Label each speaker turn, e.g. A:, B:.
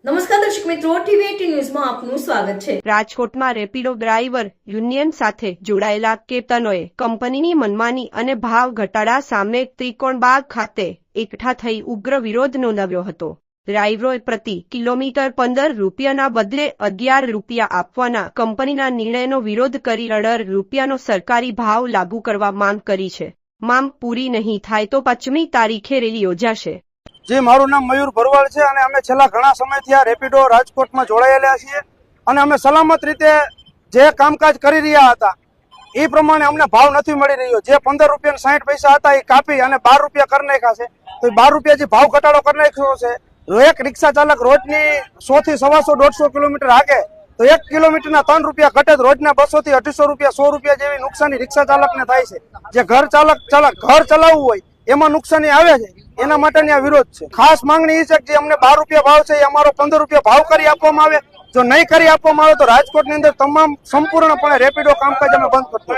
A: નમસ્કાર દર્શક મિત્રો, ટીવી18 ન્યૂઝમાં આપનું સ્વાગત છે।
B: રાજકોટમાં રેપિડો ડ્રાઈવર યુનિયન સાથે જોડાયેલા કેપ્ટનોએ કંપનીની મનમાની અને ભાવ ઘટાડા સામે ત્રિકોણબાગ ખાતે એકઠા થઈ ઉગ્ર વિરોધ નોંધાવ્યો હતો। ડ્રાઈવરોએ પ્રતિ કિલોમીટર 15 રૂપિયાના બદલે 11 રૂપિયા આપવાના કંપનીના નિર્ણયનો વિરોધ કરી 18 રૂપિયાનો સરકારી ભાવ લાગુ કરવા માંગ કરી છે। માંગ પૂરી નહીં થાય તો 5મી તારીખે રેલી યોજાશે।
C: जी मारू नाम मयूर भरवाड़ है અને અમે છેલ્લા ઘણા સમયથી આ રેપિડો રાજકોટમાં જોડાયેલા છીએ અને અમે સલામત રીતે જે કામકાજ કરી રહ્યા હતા એ પ્રમાણે અમને ભાવ નથી મળી રહ્યો। જે 15 રૂપિયા અને 60 પૈસા હતા એ કાપી અને 12 રૂપિયા કરી નાખ્યા છે। તો 12 રૂપિયા જે ભાવ ઘટાડો કરી નાખ્યો છે, એક રિક્ષા ચાલક રોજની 100 થી 125 150 કિલોમીટર હાકે તો 1 કિલોમીટરના 3 રૂપિયા ઘટે તો રોજના 200 થી 250 રૂપિયા 100 રૂપિયા જેવી નુકસાની રિક્ષા ચાલકને થાય છે। જે ઘર ચલાવવું હોય એમાં નુકસાની આવે છે, એના માટેની આ વિરોધ છે। ખાસ માંગણી એ છે કે જે અમને 12 રૂપિયા ભાવ છે એ અમારો 15 રૂપિયા ભાવ કરી આપવામાં આવે। જો નહીં કરી આપવામાં આવે તો રાજકોટની અંદર તમામ સંપૂર્ણપણે રેપિડો કામકાજ અમે બંધ કરશું।